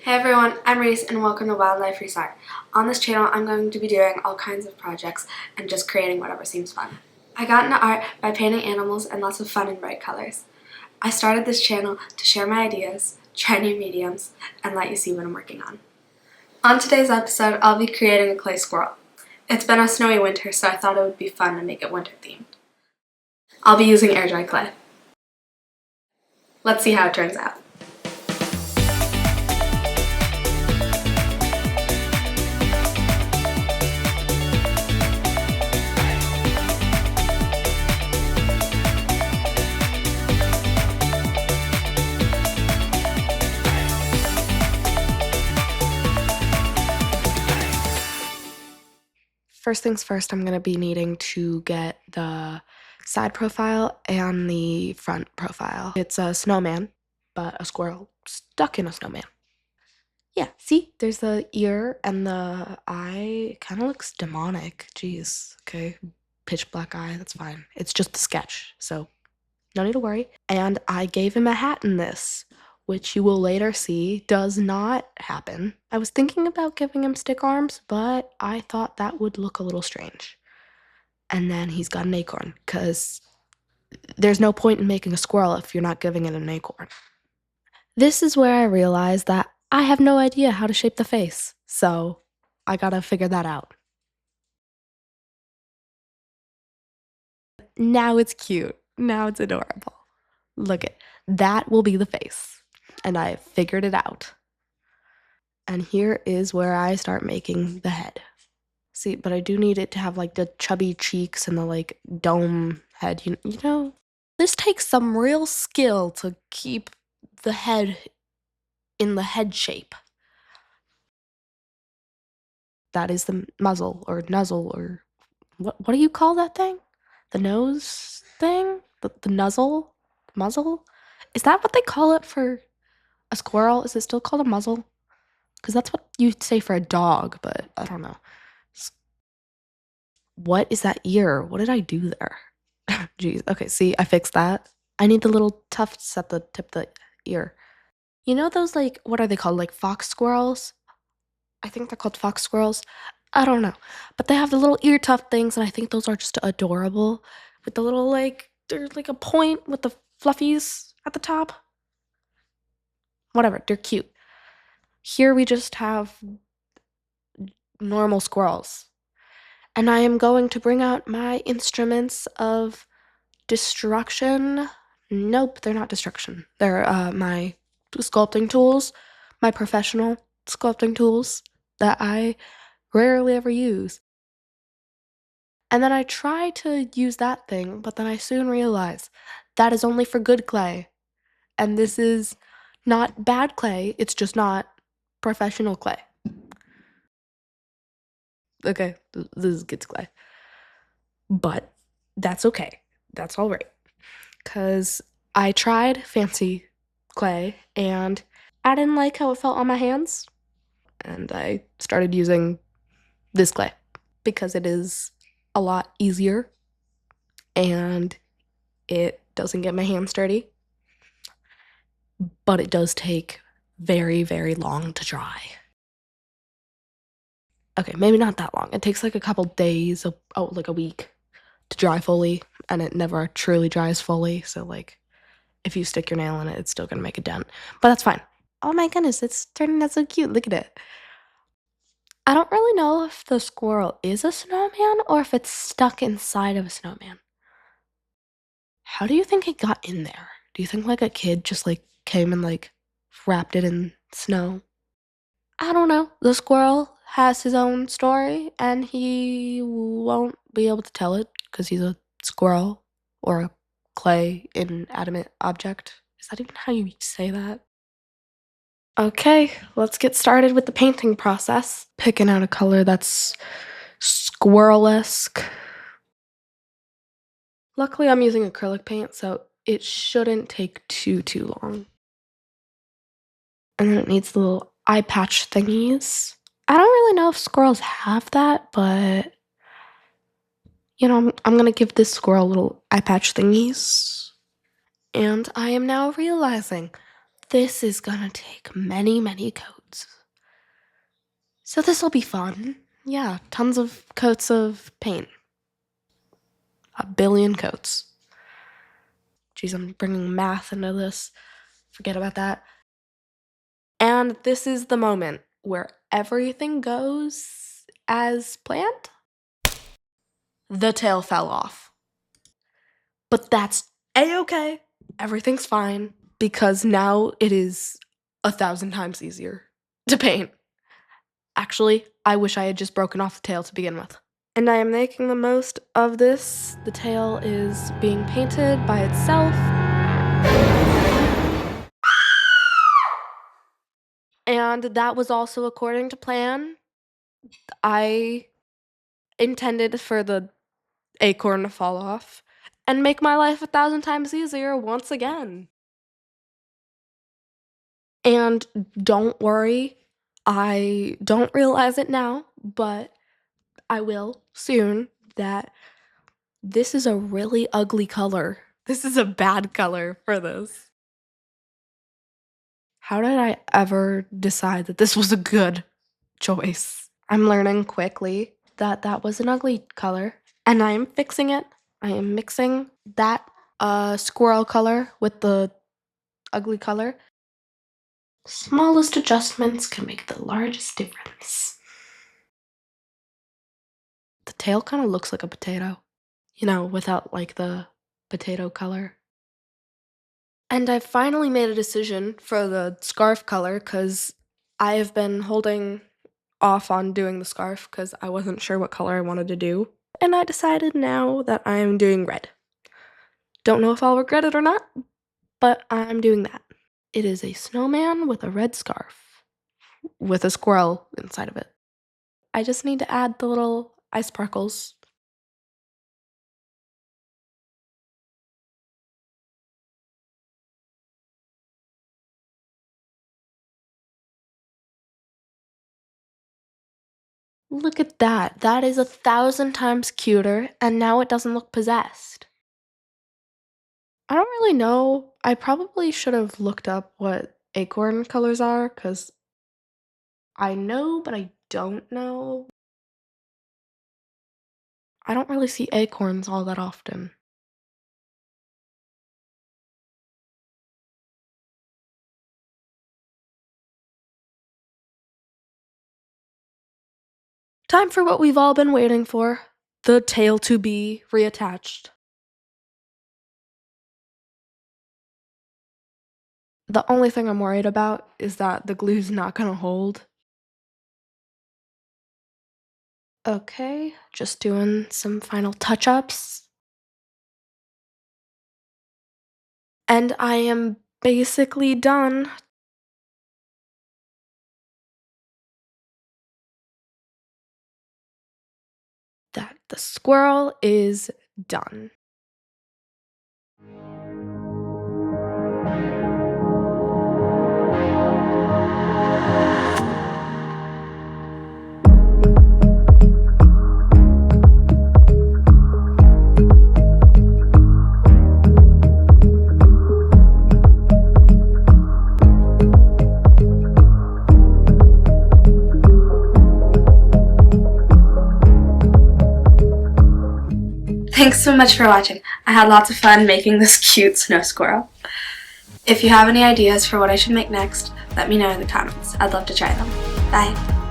Hey everyone, I'm Reese and welcome to Wildlife Reese Art. On this channel, I'm going to be doing all kinds of projects and just creating whatever seems fun. I got into art by painting animals in lots of fun and bright colors. I started this channel to share my ideas, try new mediums, and let you see what I'm working on. On today's episode, I'll be creating a clay squirrel. It's been a snowy winter, so I thought it would be fun to make it winter themed. I'll be using air dry clay. Let's see how it turns out. First things first, I'm going to be needing to get the side profile and the front profile. It's a snowman, but a squirrel stuck in a snowman. Yeah, see? There's the ear and the eye. Kind of looks demonic. Jeez. Okay. Pitch black eye. That's fine. It's just a sketch, so no need to worry. And I gave him a hat in this, which you will later see does not happen. I was thinking about giving him stick arms, but I thought that would look a little strange. And then he's got an acorn, because there's no point in making a squirrel if you're not giving it an acorn. This is where I realized that I have no idea how to shape the face, so I gotta figure that out. Now it's cute. Now it's adorable. Look it. That will be the face. And I figured it out. And here is where I start making the head. See, but I do need it to have like the chubby cheeks and the like dome head, you know? This takes some real skill to keep the head in the head shape. That is the muzzle or nuzzle or what do you call that thing? The nose thing? The nuzzle? Muzzle? Is that what they call it for a squirrel? Is it still called a muzzle? Because that's what you'd say for a dog, but I don't know. What is that ear? What did I do there? Jeez. Okay, see, I fixed that. I need the little tufts at the tip of the ear. You know those, like, what are they called? Like fox squirrels? I think they're called fox squirrels. I don't know. But they have the little ear tuft things, and I think those are just adorable. With the little, like, there's like a point with the fluffies at the top. Whatever, they're cute. Here we just have normal squirrels. And I am going to bring out my instruments of destruction. Nope, they're not destruction. They're my sculpting tools, my professional sculpting tools that I rarely ever use. And then I try to use that thing, but then I soon realize that is only for good clay. And this is not bad clay, it's just not professional clay. Okay, this is kids clay. But that's okay. That's all right. Because I tried fancy clay and I didn't like how it felt on my hands. And I started using this clay because it is a lot easier and it doesn't get my hands dirty. But it does take very, very long to dry. Okay, maybe not that long. It takes like a couple days, like a week to dry fully, and it never truly dries fully. So like, if you stick your nail in it, it's still gonna make a dent. But that's fine. Oh my goodness, it's turning out so cute. Look at it. I don't really know if the squirrel is a snowman or if it's stuck inside of a snowman. How do you think it got in there? Do you think like a kid just like came and like wrapped it in snow? I don't know. The squirrel has his own story and he won't be able to tell it because he's a squirrel or a clay inanimate object. Is that even how you say that? Okay, let's get started with the painting process. Picking out a color that's squirrel-esque. Luckily, I'm using acrylic paint, so it shouldn't take too long. And then it needs the little eye patch thingies. I don't really know if squirrels have that, but you know, I'm gonna give this squirrel little eye patch thingies. And I am now realizing this is gonna take many, many coats. So this will be fun. Yeah, tons of coats of paint. 1,000,000,000 coats. Geez, I'm bringing math into this. Forget about that. And this is the moment where everything goes as planned. The tail fell off. But that's a-okay. Everything's fine because now it is 1,000 times easier to paint. Actually, I wish I had just broken off the tail to begin with. And I am making the most of this. The tail is being painted by itself. And that was also according to plan. I intended for the acorn to fall off and make my life 1,000 times easier once again. And don't worry, I don't realize it now, but I will soon, that this is a really ugly color. This is a bad color for this. How did I ever decide that this was a good choice? I'm learning quickly that that was an ugly color, and I am fixing it. I am mixing that squirrel color with the ugly color. Smallest adjustments can make the largest difference. The tail kind of looks like a potato, you know, without like the potato color. And I finally made a decision for the scarf color because I have been holding off on doing the scarf because I wasn't sure what color I wanted to do. And I decided now that I am doing red. Don't know if I'll regret it or not, but I'm doing that. It is a snowman with a red scarf with a squirrel inside of it. I just need to add the little ice sparkles. Look at that. That is 1,000 times cuter, and now it doesn't look possessed. I don't really know. I probably should have looked up what acorn colors are, because I know, but I don't know. I don't really see acorns all that often. Time for what we've all been waiting for, the tail to be reattached. The only thing I'm worried about is that the glue's not gonna hold. Okay, just doing some final touch-ups. And I am basically done. That the squirrel is done. Thanks so much for watching. I had lots of fun making this cute snow squirrel. If you have any ideas for what I should make next, let me know in the comments. I'd love to try them. Bye.